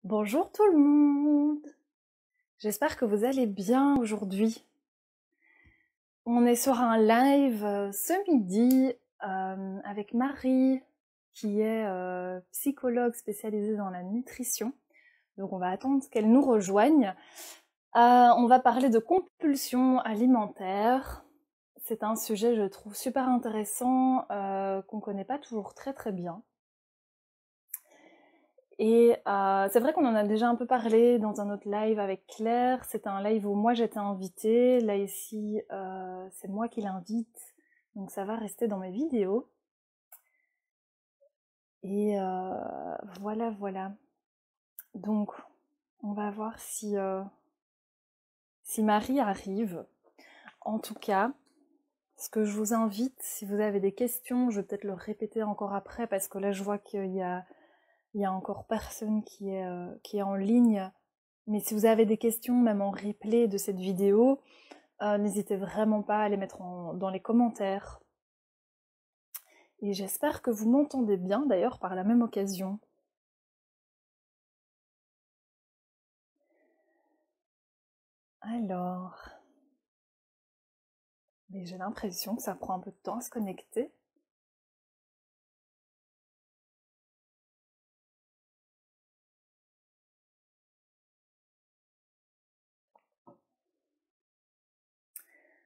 Bonjour tout le monde! J'espère que vous allez bien aujourd'hui. On est sur un live ce midi avec Marie qui est psychologue spécialisée dans la nutrition. Donc on va attendre qu'elle nous rejoigne. On va parler de compulsion alimentaire. C'est un sujet, je trouve, super intéressant qu'on connaît pas toujours très bien. Et c'est vrai qu'on en a déjà un peu parlé dans un autre live avec Claire. C'était un live où moi j'étais invitée. Là ici, c'est moi qui l'invite. Donc ça va rester dans mes vidéos. Et voilà. Donc on va voir si Marie arrive. En tout cas, ce que je vous invite, si vous avez des questions, je vais peut-être le répéter encore après parce que là je vois qu'il y a encore personne qui est en ligne. Mais si vous avez des questions, même en replay de cette vidéo, n'hésitez vraiment pas à les mettre dans les commentaires. Et j'espère que vous m'entendez bien, d'ailleurs, par la même occasion. Alors... Mais j'ai l'impression que ça prend un peu de temps à se connecter.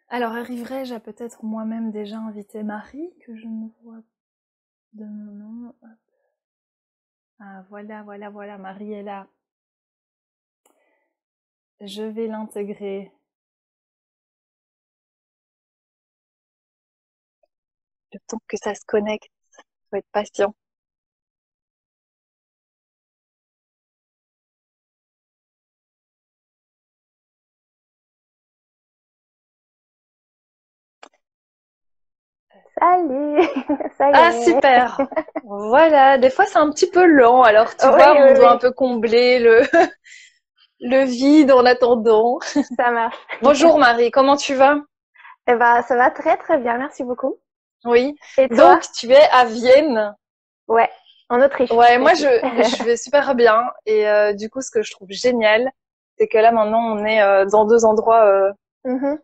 Alors, arriverai-je à peut-être moi-même déjà inviter Marie, que je ne vois de mon nom. Ah, voilà, Marie est là. Je vais l'intégrer. Le temps que ça se connecte, faut être patient. Salut, ça y Ah est. super! Voilà, des fois c'est un petit peu lent, alors tu vois, Oui, on doit un oui, peu combler le vide en attendant. ça marche. Bonjour Marie, comment tu vas? Eh ben, ça va très bien, merci beaucoup. Oui, Et toi? donc tu es à Vienne. Ouais, en Autriche, Ouais, moi précis. je vais super bien et du coup ce que je trouve génial, c'est que là maintenant on est dans deux endroits Mhm.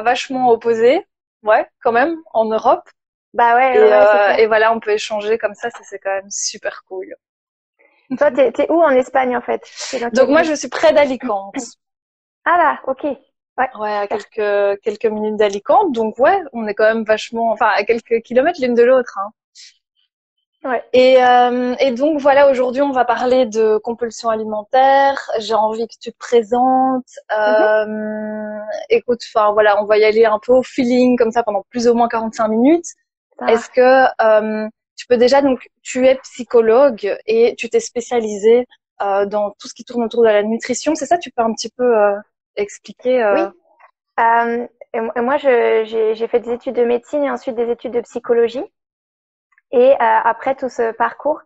vachement opposés, ouais, quand même, en Europe. Bah ouais, c'est clair. Et voilà, on peut échanger comme ça c'est quand même super cool. Toi, t'es où en Espagne, en fait? T'es dans Donc quelle moi ville? je suis près d'Alicante. Ah là, ok. Ouais, Ouais, à super. quelques minutes d'Alicante. Donc ouais, on est quand même vachement, enfin à quelques kilomètres l'une de l'autre, hein. Ouais. Et donc voilà, aujourd'hui on va parler de compulsion alimentaire. J'ai envie que tu te présentes. Mhm. Écoute, enfin voilà, on va y aller un peu au feeling comme ça pendant plus ou moins 45 minutes. Ça Est-ce marche. que tu peux déjà, donc tu es psychologue et tu t'es spécialisée dans tout ce qui tourne autour de la nutrition, c'est ça? Tu peux un petit peu expliquer Oui. Et moi, j'ai fait des études de médecine et ensuite des études de psychologie. Et après tout ce parcours,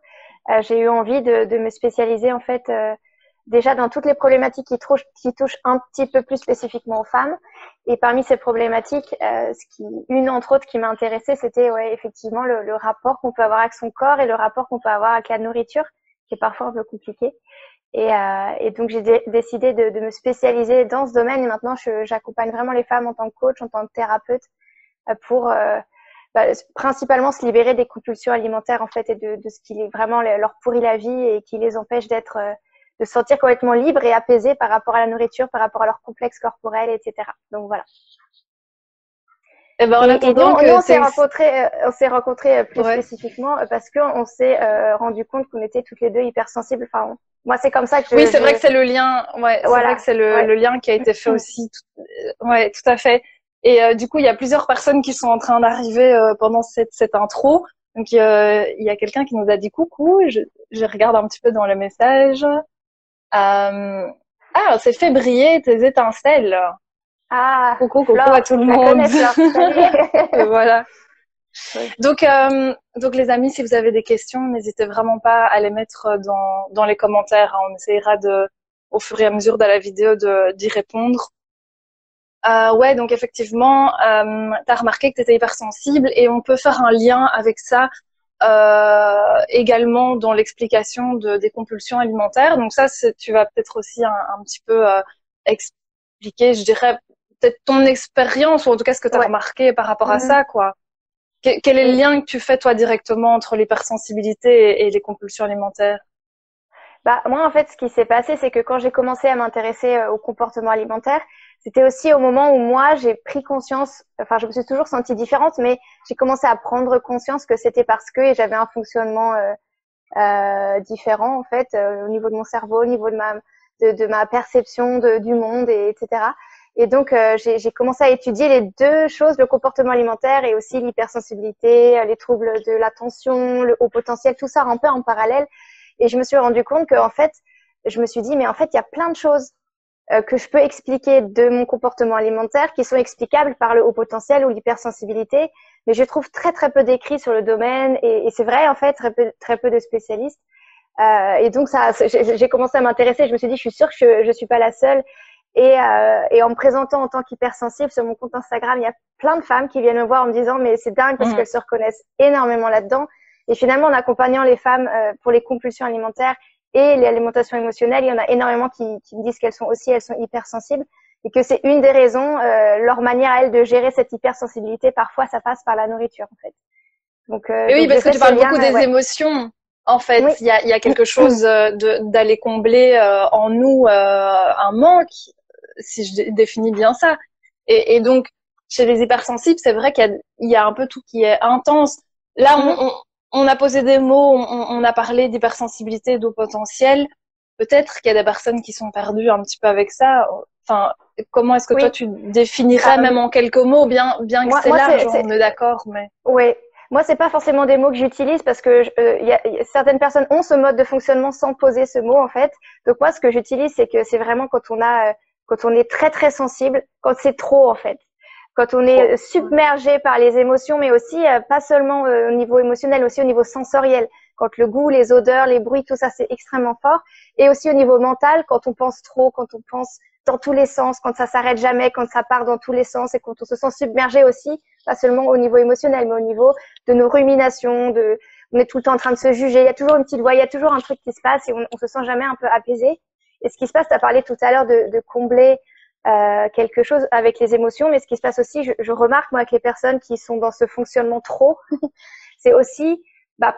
j'ai eu envie de me spécialiser en fait déjà dans toutes les problématiques qui touchent un petit peu plus spécifiquement aux femmes. Et parmi ces problématiques, une entre autres qui m'a intéressée, c'était ouais, effectivement le rapport qu'on peut avoir avec son corps et le rapport qu'on peut avoir avec la nourriture, qui est parfois un peu compliqué. Et donc j'ai décidé de me spécialiser dans ce domaine. Et maintenant, j'accompagne vraiment les femmes en tant que coach, en tant que thérapeute, pour principalement se libérer des compulsions alimentaires en fait et de ce qui vraiment leur pourrit la vie et qui les empêche de se sentir complètement libres et apaisés par rapport à la nourriture, par rapport à leur complexe corporel, etc. Donc voilà. eh ben, en Et attendant nous que on s'est rencontrés plus ouais. spécifiquement parce qu'on s'est rendu compte qu'on était toutes les deux hypersensibles. Enfin, moi c'est comme ça Oui, que c'est vrai que c'est le lien. Ouais, c'est vrai que voilà, c'est ouais, le lien qui a été fait aussi. Ouais, tout à fait. Et du coup, il y a plusieurs personnes qui sont en train d'arriver pendant cette intro. Donc, il y a quelqu'un qui nous a dit coucou. Je regarde un petit peu dans le message. Ah, c'est fait briller tes étincelles. ah Coucou à Flore, tout le je la monde. connais Flore, salut. Voilà. Oui. Donc les amis, si vous avez des questions, n'hésitez vraiment pas à les mettre dans les commentaires, hein. On essaiera au fur et à mesure de la vidéo, d'y répondre. Ouais, donc effectivement, t'as remarqué que t'étais hypersensible et on peut faire un lien avec ça également dans l'explication des compulsions alimentaires. Donc ça, tu vas peut-être aussi un petit peu expliquer, je dirais, peut-être ton expérience, ou en tout cas ce que tu as remarqué par rapport à ça, quoi. Quel est le lien que tu fais, toi, directement entre l'hypersensibilité et les compulsions alimentaires? Bah, moi, en fait, ce qui s'est passé, c'est que quand j'ai commencé à m'intéresser au comportement alimentaire, c'était aussi au moment où moi, j'ai pris conscience, enfin, je me suis toujours sentie différente, mais j'ai commencé à prendre conscience que c'était parce que j'avais un fonctionnement différent, en fait, au niveau de mon cerveau, au niveau de ma perception du monde, etc. Et donc, j'ai commencé à étudier les deux choses, le comportement alimentaire et aussi l'hypersensibilité, les troubles de l'attention, le haut potentiel, tout ça un peu en parallèle. Et je me suis rendu compte que, en fait, je me suis dit, mais en fait, il y a plein de choses que je peux expliquer de mon comportement alimentaire qui sont explicables par le haut potentiel ou l'hypersensibilité, mais je trouve très très peu d'écrits sur le domaine et c'est vrai en fait très peu de spécialistes. Et donc ça, j'ai commencé à m'intéresser. Je me suis dit, je suis sûre que je suis pas la seule. Et en me présentant en tant qu'hypersensible sur mon compte Instagram, il y a plein de femmes qui viennent me voir en me disant, mais c'est dingue parce qu'elles se reconnaissent énormément là-dedans. Et finalement, en accompagnant les femmes pour les compulsions alimentaires et l'alimentation émotionnelle, il y en a énormément qui me disent qu'elles sont hypersensibles et que c'est une des raisons, leur manière à elles de gérer cette hypersensibilité, parfois ça passe par la nourriture en fait. Donc, et oui, parce que tu parles beaucoup des ouais. émotions. En fait, il y a quelque chose d'aller combler en nous un manque, si je définis bien ça. Et donc, chez les hypersensibles, c'est vrai qu'il y a un peu tout qui est intense. Là, on a posé des mots, on a parlé d'hypersensibilité, d'eau potentiel. Peut-être qu'il y a des personnes qui sont perdues un petit peu avec ça. Enfin, comment est-ce que toi tu définirais même en quelques mots, bien que c'est large, on est d'accord, mais. Oui. Moi, c'est pas forcément des mots que j'utilise parce que certaines personnes ont ce mode de fonctionnement sans poser ce mot en fait. Donc moi, ce que j'utilise, c'est que c'est vraiment quand on est très très sensible, quand c'est trop en fait, quand on est submergé par les émotions, mais aussi pas seulement au niveau émotionnel, aussi au niveau sensoriel. Quand le goût, les odeurs, les bruits, tout ça, c'est extrêmement fort. Et aussi au niveau mental, quand on pense trop, quand on pense dans tous les sens, quand ça s'arrête jamais, quand ça part dans tous les sens et quand on se sent submergé aussi, pas seulement au niveau émotionnel, mais au niveau de nos ruminations, on est tout le temps en train de se juger, il y a toujours une petite voix, il y a toujours un truc qui se passe et on se sent jamais un peu apaisé. Et ce qui se passe, tu as parlé tout à l'heure de combler quelque chose avec les émotions, mais ce qui se passe aussi, je remarque moi avec les personnes qui sont dans ce fonctionnement trop, c'est aussi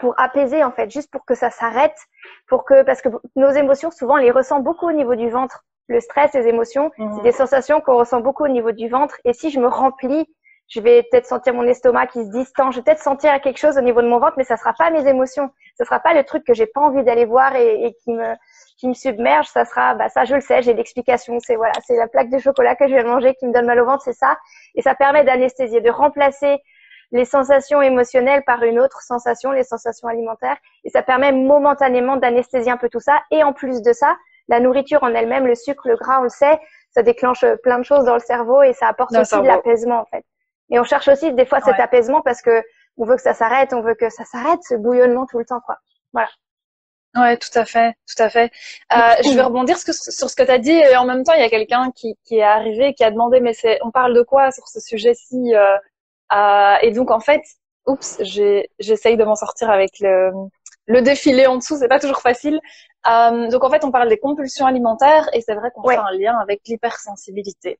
pour apaiser en fait, juste pour que ça s'arrête, parce que nos émotions souvent on les ressent beaucoup au niveau du ventre. Le stress, les émotions, c'est des sensations qu'on ressent beaucoup au niveau du ventre. Et si je me remplis, je vais peut-être sentir mon estomac qui se distend, je vais peut-être sentir quelque chose au niveau de mon ventre, mais ça sera pas mes émotions, ça sera pas le truc que j'ai pas envie d'aller voir et qui me submerge. Ça sera, ça je le sais, j'ai l'explication. C'est la plaque de chocolat que je viens de manger qui me donne mal au ventre, c'est ça. Et ça permet d'anesthésier, de remplacer les sensations émotionnelles par une autre sensation, les sensations alimentaires. Et ça permet momentanément d'anesthésier un peu tout ça. Et en plus de ça, la nourriture en elle-même, le sucre, le gras, on le sait, ça déclenche plein de choses dans le cerveau et ça apporte aussi de l'apaisement en fait. Et on cherche aussi des fois cet apaisement parce que on veut que ça s'arrête, ce bouillonnement tout le temps, quoi. Voilà. Ouais, tout à fait, tout à fait. Je vais rebondir sur ce que tu as dit et en même temps, il y a quelqu'un qui est arrivé et qui a demandé, mais on parle de quoi sur ce sujet-ci et donc en fait, j'essaye de m'en sortir avec le défilé en dessous, c'est pas toujours facile. Donc en fait, on parle des compulsions alimentaires et c'est vrai qu'on fait un lien avec l'hypersensibilité.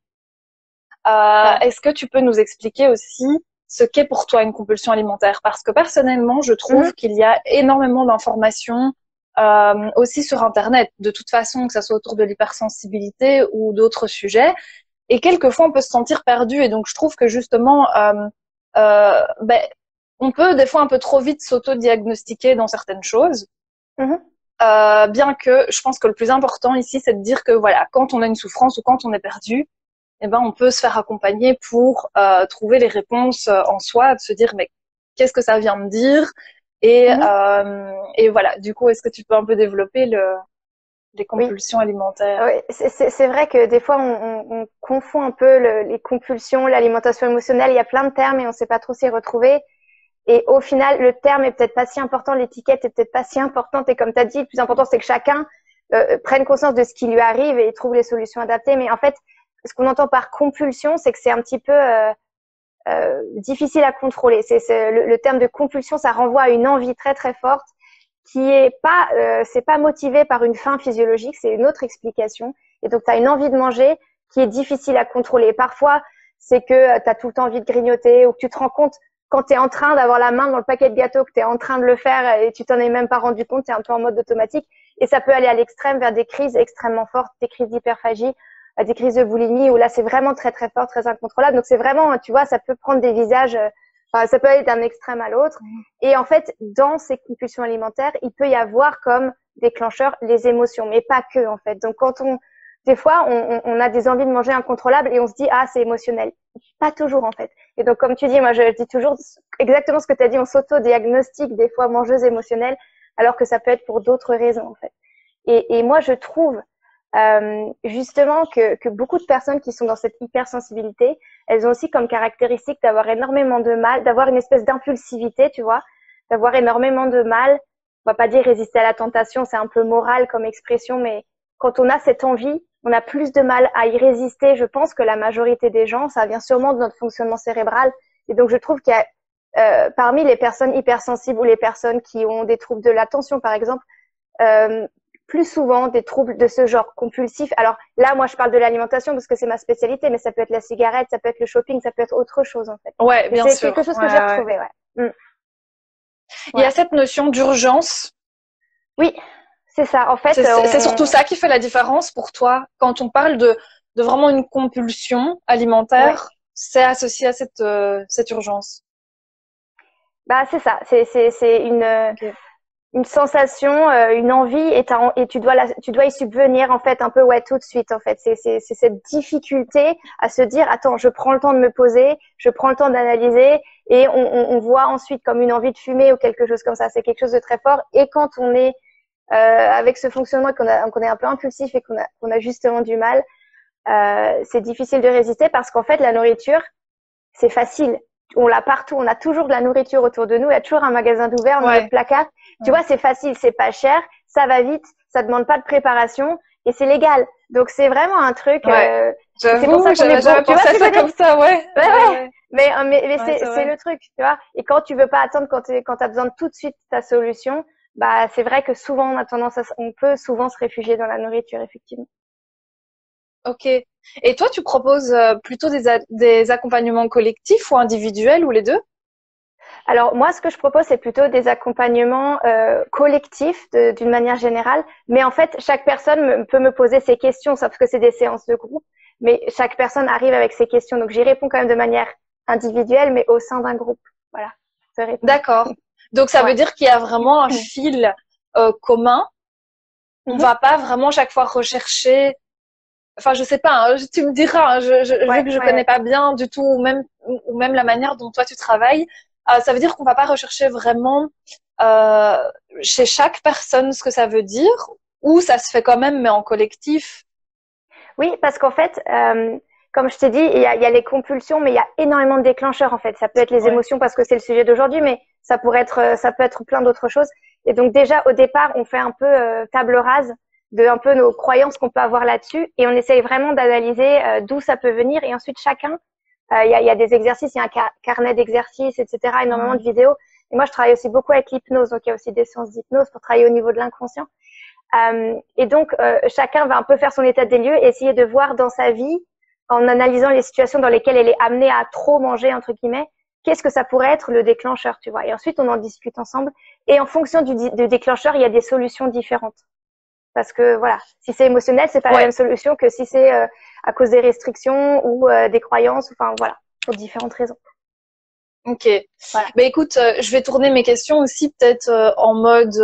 Est-ce que tu peux nous expliquer aussi ce qu'est pour toi une compulsion alimentaire? Parce que personnellement, je trouve qu'il y a énormément d'informations aussi sur Internet, de toute façon, que ça soit autour de l'hypersensibilité ou d'autres sujets. Et quelquefois, on peut se sentir perdu. Et donc, je trouve que justement, on peut des fois un peu trop vite s'auto-diagnostiquer dans certaines choses. Bien que je pense que le plus important ici, c'est de dire que voilà, quand on a une souffrance ou quand on est perdu, on peut se faire accompagner pour trouver les réponses en soi, de se dire mais qu'est-ce que ça vient me dire et voilà. Du coup, est-ce que tu peux un peu développer les compulsions alimentaires? Oui, c'est vrai que des fois on confond un peu les compulsions, l'alimentation émotionnelle. Il y a plein de termes et on ne sait pas trop s'y retrouver. Et au final, le terme est peut-être pas si important, l'étiquette est peut-être pas si importante. Et comme tu as dit, le plus important, c'est que chacun prenne conscience de ce qui lui arrive et trouve les solutions adaptées. Mais en fait, ce qu'on entend par compulsion, c'est que c'est un petit peu difficile à contrôler. Le terme de compulsion, ça renvoie à une envie très très forte qui est pas, c'est pas motivé par une faim physiologique, c'est une autre explication. Et donc, tu as une envie de manger qui est difficile à contrôler. Parfois, c'est que tu as tout le temps envie de grignoter ou que tu te rends compte quand tu es en train d'avoir la main dans le paquet de gâteaux, que tu es en train de le faire et tu t'en es même pas rendu compte, tu es un peu en mode automatique. Et ça peut aller à l'extrême vers des crises extrêmement fortes, des crises d'hyperphagie, des crises de boulimie où là, c'est vraiment très, très fort, très incontrôlable. Donc, c'est vraiment, tu vois, ça peut prendre des visages, enfin, ça peut aller d'un extrême à l'autre. Et en fait, dans ces compulsions alimentaires, il peut y avoir comme déclencheur les émotions, mais pas que, en fait. Donc, des fois, on a des envies de manger incontrôlables et on se dit, ah, c'est émotionnel. Pas toujours, en fait. Et donc, comme tu dis, moi, je dis toujours exactement ce que tu as dit, on s'auto-diagnostique des fois mangeuse émotionnelle, alors que ça peut être pour d'autres raisons, en fait. Et moi, je trouve justement que beaucoup de personnes qui sont dans cette hypersensibilité, elles ont aussi comme caractéristique d'avoir énormément de mal, d'avoir une espèce d'impulsivité, tu vois, d'avoir énormément de mal. On va pas dire résister à la tentation, c'est un peu moral comme expression, mais quand on a cette envie, on a plus de mal à y résister. Je pense que la majorité des gens, ça vient sûrement de notre fonctionnement cérébral. Et donc, je trouve qu'il y a parmi les personnes hypersensibles ou les personnes qui ont des troubles de l'attention, par exemple, plus souvent des troubles de ce genre compulsif. Alors là, moi, je parle de l'alimentation parce que c'est ma spécialité, mais ça peut être la cigarette, ça peut être le shopping, ça peut être autre chose en fait. Ouais, bien c'est sûr. quelque chose que j'ai retrouvé, ouais. Il y a cette notion d'urgence. Oui, c'est ça. En fait, c'est surtout ça qui fait la différence pour toi. Quand on parle de vraiment une compulsion alimentaire, c'est associé à cette urgence. Bah, c'est ça. C'est une sensation, une envie et tu dois y subvenir en fait un peu tout de suite en fait. C'est cette difficulté à se dire attends, je prends le temps de me poser, je prends le temps d'analyser et on voit ensuite comme une envie de fumer ou quelque chose comme ça. C'est quelque chose de très fort et quand on est avec ce fonctionnement et qu'on est un peu impulsif et qu'on a justement du mal, c'est difficile de résister parce qu'en fait la nourriture c'est facile. On l'a partout, on a toujours de la nourriture autour de nous, il y a toujours un magasin d'ouvert dans notre placard. Tu vois, c'est facile, c'est pas cher, ça va vite, ça demande pas de préparation et c'est légal. Donc c'est vraiment un truc. C'est pour ça qu'on est bon. Tu vois, c'est ça comme ça, ouais. Mais c'est le truc, tu vois. Et quand tu veux pas attendre, quand t'as besoin de tout de suite ta solution, bah c'est vrai que souvent on a tendance on peut souvent se réfugier dans la nourriture, effectivement. Ok. Et toi, tu proposes plutôt des accompagnements collectifs ou individuels ou les deux? Alors moi, ce que je propose, c'est plutôt des accompagnements collectifs d'une manière générale. Mais en fait, chaque personne peut me poser ses questions, sauf que c'est des séances de groupe. Mais chaque personne arrive avec ses questions. Donc j'y réponds quand même de manière individuelle, mais au sein d'un groupe. Voilà. D'accord. Donc ça veut dire qu'il y a vraiment un fil commun. On va pas vraiment chaque fois rechercher. Enfin, je sais pas. Hein, tu me diras. Hein, vu que je connais pas bien du tout, ou même la manière dont toi tu travailles. Ça veut dire qu'on va pas rechercher vraiment chez chaque personne ce que ça veut dire, ou ça se fait quand même, mais en collectif. Oui, parce qu'en fait, comme je t'ai dit, il y a les compulsions, mais il y a énormément de déclencheurs en fait. Ça peut être les émotions parce que c'est le sujet d'aujourd'hui, mais ça peut être plein d'autres choses. Et donc déjà au départ, on fait un peu table rase de un peu nos croyances qu'on peut avoir là-dessus, et on essaye vraiment d'analyser d'où ça peut venir. Et ensuite chacun, il y a des exercices, il y a un carnet d'exercices, etc. Énormément de vidéos. Et moi, je travaille aussi beaucoup avec l'hypnose, donc il y a aussi des séances d'hypnose pour travailler au niveau de l'inconscient. Et donc, chacun va un peu faire son état des lieux et essayer de voir dans sa vie, en analysant les situations dans lesquelles elle est amenée à trop manger, entre guillemets, qu'est-ce que ça pourrait être le déclencheur, tu vois. Et ensuite, on en discute ensemble. Et en fonction du déclencheur, il y a des solutions différentes. Parce que voilà, si c'est émotionnel, c'est pas la même solution que si c'est à cause des restrictions ou des croyances, enfin voilà, pour différentes raisons. Ok. Voilà. Bah écoute, je vais tourner mes questions aussi peut-être en mode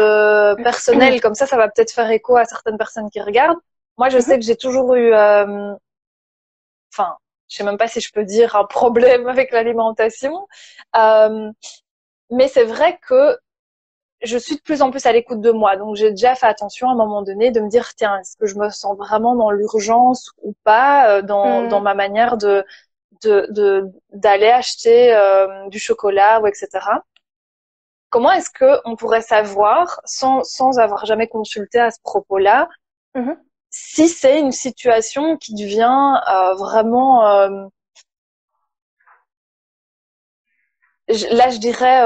personnel, comme ça va peut-être faire écho à certaines personnes qui regardent. Moi, je sais que j'ai toujours eu, enfin, je sais même pas si je peux dire un problème avec l'alimentation, mais c'est vrai que je suis de plus en plus à l'écoute de moi. Donc, j'ai déjà fait attention à un moment donné de me dire, tiens, est-ce que je me sens vraiment dans l'urgence ou pas dans ma manière d'aller acheter du chocolat ou etc. Comment est-ce que on pourrait savoir sans avoir jamais consulté à ce propos-là si c'est une situation qui devient vraiment là, je dirais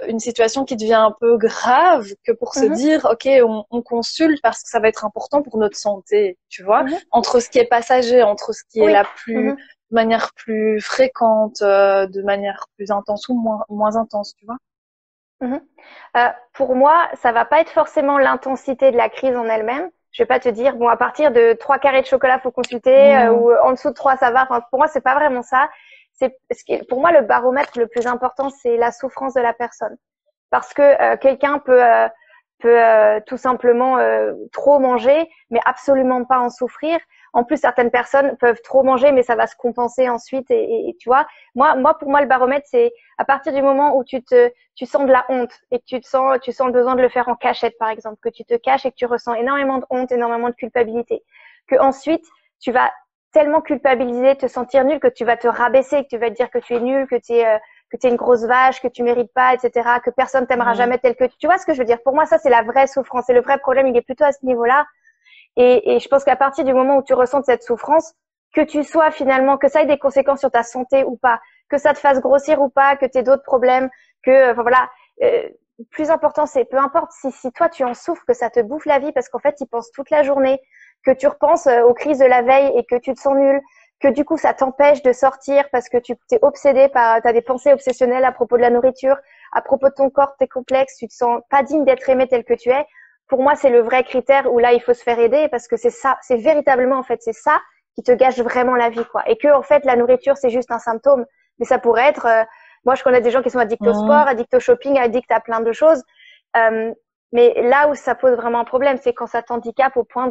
une situation qui devient un peu grave que pour se Mhm, dire, ok, on consulte parce que ça va être important pour notre santé, tu vois, mhm. entre ce qui est passager, entre ce qui est Oui. la plus, Mhm, de manière plus fréquente, de manière plus intense ou moins intense, tu vois. mhm. Pour moi, ça va pas être forcément l'intensité de la crise en elle-même. Je vais pas te dire, bon, à partir de 3 carrés de chocolat, faut consulter, Mm. ou en dessous de 3, ça va. Enfin, pour moi, c'est pas vraiment ça. Pour moi, le baromètre le plus important, c'est la souffrance de la personne. Parce que quelqu'un peut tout simplement trop manger, mais absolument pas en souffrir. En plus, certaines personnes peuvent trop manger, mais ça va se compenser ensuite. Et tu vois, pour moi, le baromètre, c'est à partir du moment où tu sens de la honte et que tu sens le besoin de le faire en cachette, par exemple, que tu te caches et que tu ressens énormément de honte, énormément de culpabilité, que ensuite tu vas tellement culpabiliser, te sentir nul que tu vas te rabaisser, que tu vas te dire que tu es nul, que tu es une grosse vache, que tu mérites pas, etc., que personne t'aimera Mm. jamais tel que tu vois ce que je veux dire. Pour moi, ça, c'est la vraie souffrance. Et le vrai problème, il est plutôt à ce niveau-là. Et je pense qu'à partir du moment où tu ressens cette souffrance, que tu sois finalement, que ça ait des conséquences sur ta santé ou pas, que ça te fasse grossir ou pas, que tu aies d'autres problèmes, que, enfin voilà, euh, plus important, c'est peu importe si toi tu en souffres, que ça te bouffe la vie parce qu'en fait, tu y penses toute la journée, que tu repenses aux crises de la veille et que tu te sens nul, que du coup ça t'empêche de sortir parce que tu t'es obsédé par, t'as des pensées obsessionnelles à propos de la nourriture, à propos de ton corps, tes complexes, tu te sens pas digne d'être aimé tel que tu es. Pour moi, c'est le vrai critère où là il faut se faire aider parce que c'est ça, c'est véritablement en fait c'est ça qui te gâche vraiment la vie quoi. Et que en fait la nourriture c'est juste un symptôme, mais ça pourrait être moi je connais des gens qui sont addicts au Mm. sport, addicts au shopping, addicts à plein de choses. Euh, mais là où ça pose vraiment un problème, c'est quand ça t'handicape au point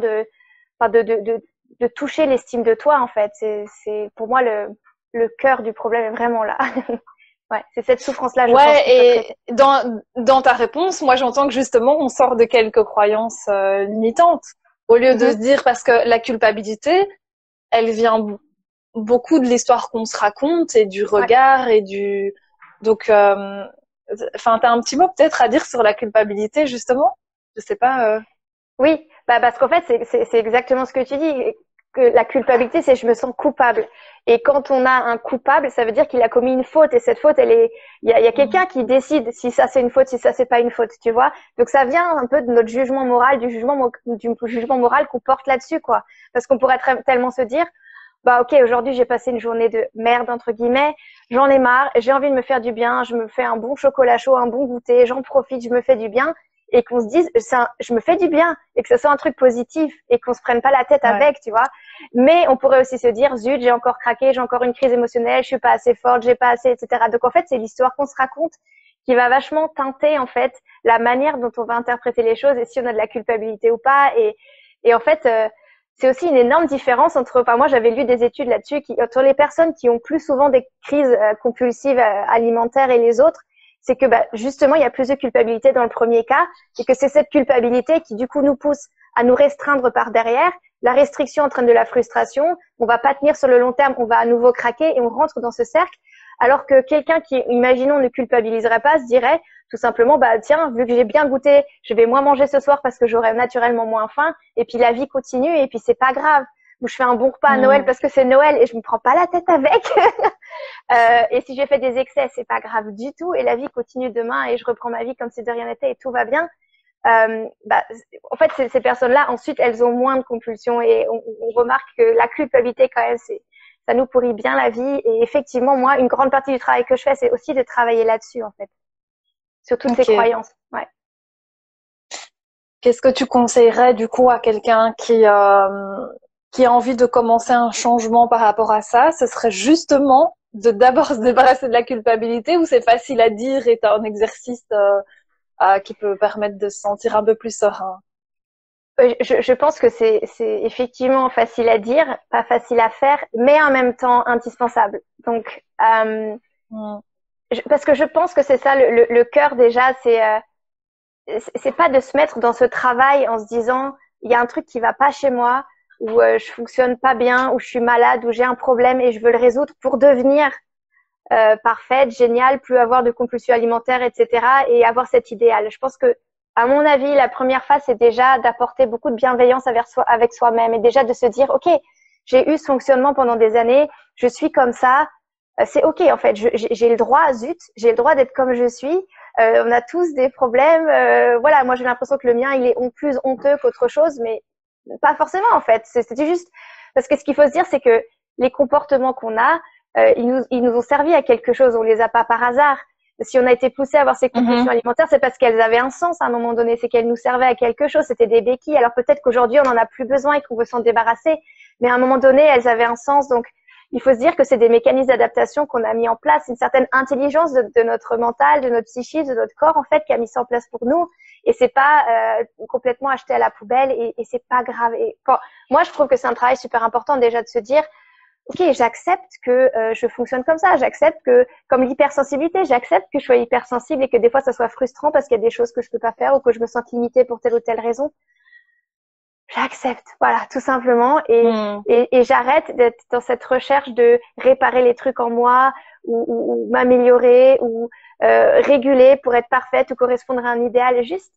enfin de toucher l'estime de toi en fait. C'est pour moi le cœur du problème est vraiment là. Ouais, c'est cette souffrance-là, je pense Ouais, qu'il faut traiter. et dans ta réponse, moi j'entends que justement on sort de quelques croyances limitantes au lieu de se Mhm. dire parce que la culpabilité, elle vient beaucoup de l'histoire qu'on se raconte et du Ouais. regard et du donc enfin t'as un petit mot peut-être à dire sur la culpabilité justement, je sais pas. Oui, bah parce qu'en fait, c'est exactement ce que tu dis, que la culpabilité, c'est je me sens coupable. Et quand on a un coupable, ça veut dire qu'il a commis une faute. Et cette faute, il y a quelqu'un qui décide si ça c'est une faute, si ça c'est pas une faute, tu vois. Donc ça vient un peu de notre jugement moral, du jugement moral qu'on porte là-dessus, quoi. Parce qu'on pourrait tellement se dire, bah ok, aujourd'hui j'ai passé une journée de merde entre guillemets, j'en ai marre, j'ai envie de me faire du bien, je me fais un bon chocolat chaud, un bon goûter, j'en profite, je me fais du bien et qu'on se dise je me fais du bien et que ce soit un truc positif et qu'on se prenne pas la tête Ouais. avec, tu vois. Mais on pourrait aussi se dire zut, j'ai encore craqué, j'ai encore une crise émotionnelle, je suis pas assez forte, j'ai pas assez, etc. Donc en fait c'est l'histoire qu'on se raconte qui va vachement teinter en fait la manière dont on va interpréter les choses et si on a de la culpabilité ou pas et en fait c'est aussi une énorme différence entre, enfin moi j'avais lu des études là-dessus, entre les personnes qui ont plus souvent des crises compulsives alimentaires et les autres, c'est que bah, justement il y a plus de culpabilité dans le premier cas et que c'est cette culpabilité qui du coup nous pousse à nous restreindre par derrière. La restriction entraîne de la frustration, on va pas tenir sur le long terme, on va à nouveau craquer et on rentre dans ce cercle. Alors que quelqu'un qui, imaginons, ne culpabiliserait pas, se dirait tout simplement, bah tiens, vu que j'ai bien goûté, je vais moins manger ce soir parce que j'aurai naturellement moins faim, et puis la vie continue, et puis c'est pas grave. Ou je fais un bon repas à Noël Mm. parce que c'est Noël et je me prends pas la tête avec. Et si j'ai fait des excès, c'est pas grave du tout, et la vie continue demain et je reprends ma vie comme si de rien n'était et tout va bien. Bah, en fait, ces personnes-là, ensuite, elles ont moins de compulsions et on remarque que la culpabilité, quand même, ça nous pourrit bien la vie. Et effectivement, moi, une grande partie du travail que je fais, c'est aussi de travailler là-dessus, en fait, sur toutes ces Ok. croyances. Ouais. Qu'est-ce que tu conseillerais du coup à quelqu'un qui a envie de commencer un changement par rapport à ça? Ce serait justement de d'abord se débarrasser de la culpabilité ou c'est facile à dire et t'as un exercice qui peut permettre de se sentir un peu plus serein? Je pense que c'est effectivement facile à dire, pas facile à faire, mais en même temps indispensable. Donc, Mm. parce que je pense que c'est ça le cœur déjà, c'est pas de se mettre dans ce travail en se disant il y a un truc qui va pas chez moi ou je fonctionne pas bien ou je suis malade ou j'ai un problème et je veux le résoudre pour devenir parfaite, géniale, plus avoir de compulsions alimentaires, etc. et avoir cet idéal. Je pense que à mon avis, la première phase, c'est déjà d'apporter beaucoup de bienveillance avec soi-même et déjà de se dire, OK, j'ai eu ce fonctionnement pendant des années, je suis comme ça, c'est ok en fait. J'ai le droit, zut, j'ai le droit d'être comme je suis. On a tous des problèmes. Voilà, moi j'ai l'impression que le mien il est plus honteux qu'autre chose, mais pas forcément en fait. C'était juste parce que ce qu'il faut se dire, c'est que les comportements qu'on a, ils nous ont servi à quelque chose. On les a pas par hasard. Si on a été poussé à avoir ces compulsions alimentaires, c'est parce qu'elles avaient un sens à un moment donné. C'est qu'elles nous servaient à quelque chose. C'était des béquilles. Alors peut-être qu'aujourd'hui on en a plus besoin et qu'on veut s'en débarrasser, mais à un moment donné, elles avaient un sens. Donc il faut se dire que c'est des mécanismes d'adaptation qu'on a mis en place, une certaine intelligence de notre mental, de notre psychisme, de notre corps en fait, qui a mis ça en place pour nous. Et c'est pas complètement acheté à la poubelle et c'est pas grave. Et bon, moi, je trouve que c'est un travail super important déjà de se dire, ok, j'accepte que je fonctionne comme ça, j'accepte que, comme l'hypersensibilité, j'accepte que je sois hypersensible et que des fois ça soit frustrant parce qu'il y a des choses que je peux pas faire ou que je me sens limitée pour telle ou telle raison. J'accepte, voilà, tout simplement, et j'arrête d'être dans cette recherche de réparer les trucs en moi ou m'améliorer ou réguler pour être parfaite ou correspondre à un idéal. Juste,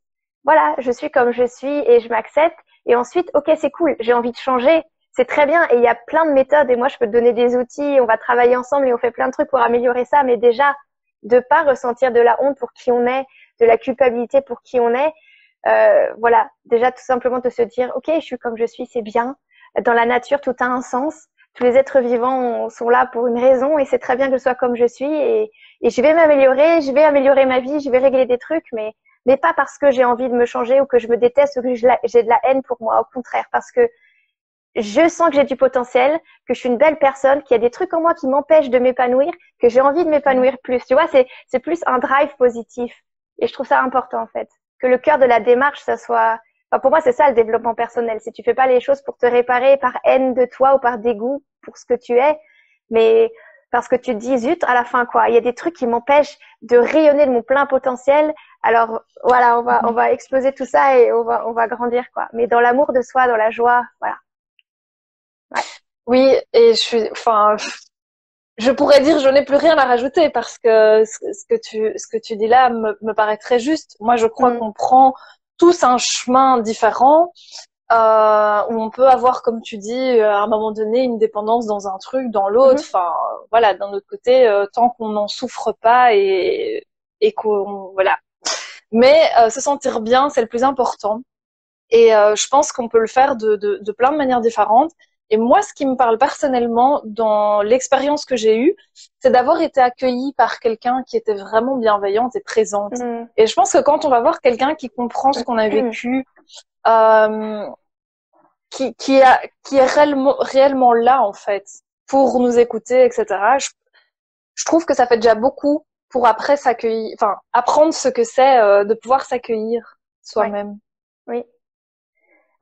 voilà, je suis comme je suis et je m'accepte. Et ensuite, ok, c'est cool, j'ai envie de changer, c'est très bien. Et il y a plein de méthodes et moi, je peux te donner des outils, on va travailler ensemble et on fait plein de trucs pour améliorer ça. Mais déjà, de pas ressentir de la honte pour qui on est, de la culpabilité pour qui on est. Voilà, déjà tout simplement de se dire, ok, je suis comme je suis, c'est bien. Dans la nature, tout a un sens. Tous les êtres vivants sont là pour une raison et c'est très bien que je sois comme je suis et je vais m'améliorer, je vais améliorer ma vie, je vais régler des trucs, mais pas parce que j'ai envie de me changer ou que je me déteste ou que j'ai de la haine pour moi. Au contraire, parce que je sens que j'ai du potentiel, que je suis une belle personne, qu'il y a des trucs en moi qui m'empêchent de m'épanouir, que j'ai envie de m'épanouir plus. Tu vois, c'est plus un drive positif et je trouve ça important en fait. Que le cœur de la démarche, ça soit... Enfin, pour moi, c'est ça le développement personnel. Si tu fais pas les choses pour te réparer par haine de toi ou par dégoût pour ce que tu es, mais parce que tu te dis, zut, à la fin, quoi. Il y a des trucs qui m'empêchent de rayonner de mon plein potentiel. Alors, voilà, on va exploser tout ça et on va grandir, quoi. Mais dans l'amour de soi, dans la joie, voilà. Ouais. Oui, et enfin, je pourrais dire, je n'ai plus rien à rajouter parce que ce que tu dis là me paraît très juste. Moi, je crois qu'on prend tous un chemin différent, où on peut avoir, comme tu dis, à un moment donné, une dépendance dans un truc, dans l'autre. Enfin, voilà, d'un autre côté, tant qu'on n'en souffre pas et qu'on, voilà. Mais se sentir bien, c'est le plus important. Et je pense qu'on peut le faire de plein de manières différentes. Et moi, ce qui me parle personnellement dans l'expérience que j'ai eue, c'est d'avoir été accueillie par quelqu'un qui était vraiment bienveillante et présente. Et je pense que quand on va voir quelqu'un qui comprend ce qu'on a vécu, qui est réellement là, en fait, pour nous écouter, etc., je trouve que ça fait déjà beaucoup pour après s'accueillir, enfin, apprendre ce que c'est de pouvoir s'accueillir soi-même. Oui.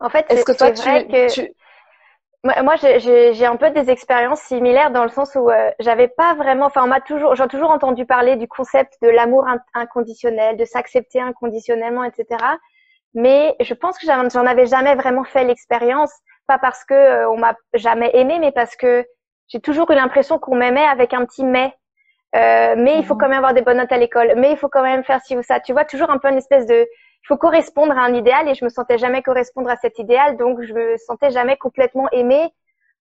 En fait, est-ce que toi, vrai que moi j'ai un peu des expériences similaires dans le sens où j'avais pas vraiment, enfin j'ai toujours entendu parler du concept de l'amour inconditionnel, de s'accepter inconditionnellement, etc. Mais je pense que j'en avais jamais vraiment fait l'expérience, pas parce que on m'a jamais aimé, mais parce que j'ai toujours eu l'impression qu'on m'aimait avec un petit mais. Mais il faut quand même avoir des bonnes notes à l'école, mais il faut quand même faire ci ou ça. Tu vois, toujours un peu une espèce de, il faut correspondre à un idéal et je me sentais jamais correspondre à cet idéal, donc je me sentais jamais complètement aimée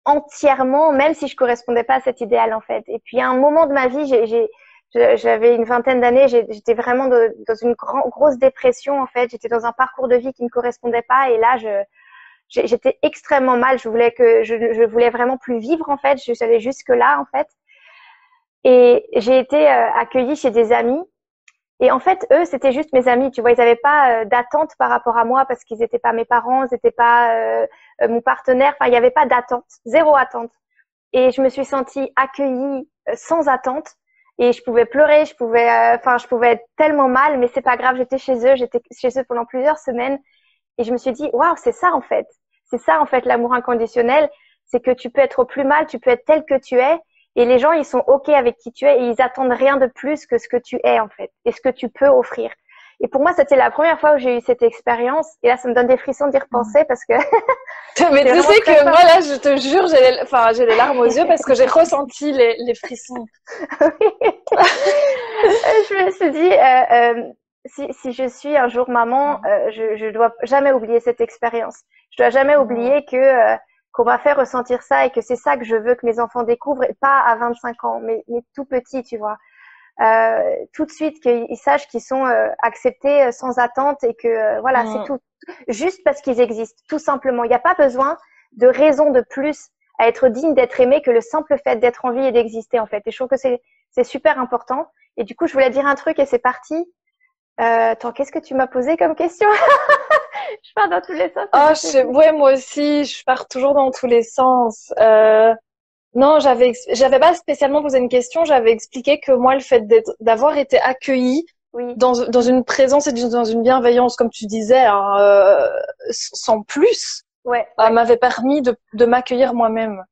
entièrement, même si je correspondais pas à cet idéal en fait. Et puis à un moment de ma vie, j'avais une vingtaine d'années, j'étais vraiment dans une grosse dépression en fait. J'étais dans un parcours de vie qui ne correspondait pas et là j'étais extrêmement mal. Je voulais vraiment plus vivre en fait. Je savais jusque là en fait. Et j'ai été accueillie chez des amis. Et en fait, eux, c'était juste mes amis. Tu vois, ils n'avaient pas d'attente par rapport à moi parce qu'ils n'étaient pas mes parents, ils n'étaient pas mon partenaire. Enfin, il n'y avait pas d'attente, zéro attente. Et je me suis sentie accueillie sans attente. Et je pouvais pleurer, je pouvais être tellement mal, mais c'est pas grave. J'étais chez eux pendant plusieurs semaines. Et je me suis dit, waouh, c'est ça en fait. C'est ça en fait l'amour inconditionnel. C'est que tu peux être au plus mal, tu peux être tel que tu es. Et les gens, ils sont OK avec qui tu es et ils attendent rien de plus que ce que tu es, en fait, et ce que tu peux offrir. Et pour moi, c'était la première fois où j'ai eu cette expérience. Et là, ça me donne des frissons d'y repenser parce que... Mais tu sais que moi, là, je te jure, j'ai les larmes aux yeux parce que j'ai ressenti les frissons. Je me suis dit, si je suis un jour maman, je dois jamais oublier cette expérience. Je dois jamais oublier que qu'on m'a fait ressentir ça et que c'est ça que je veux que mes enfants découvrent, et pas à 25 ans, mais tout petit, tu vois. Tout de suite qu'ils sachent qu'ils sont acceptés sans attente et que voilà, c'est tout. Juste parce qu'ils existent, tout simplement. Il n'y a pas besoin de raison de plus à être digne d'être aimé que le simple fait d'être en vie et d'exister, en fait. Et je trouve que c'est super important. Et du coup, je voulais dire un truc et c'est parti. Attends, qu'est-ce que tu m'as posé comme question? Je pars dans tous les sens. Ouais, moi aussi, je pars toujours dans tous les sens. Non, j'avais pas spécialement posé une question, j'avais expliqué que moi, le fait d'avoir été accueillie Oui, dans une présence et dans une bienveillance, comme tu disais, hein, sans plus, ouais. m'avait permis de m'accueillir moi-même.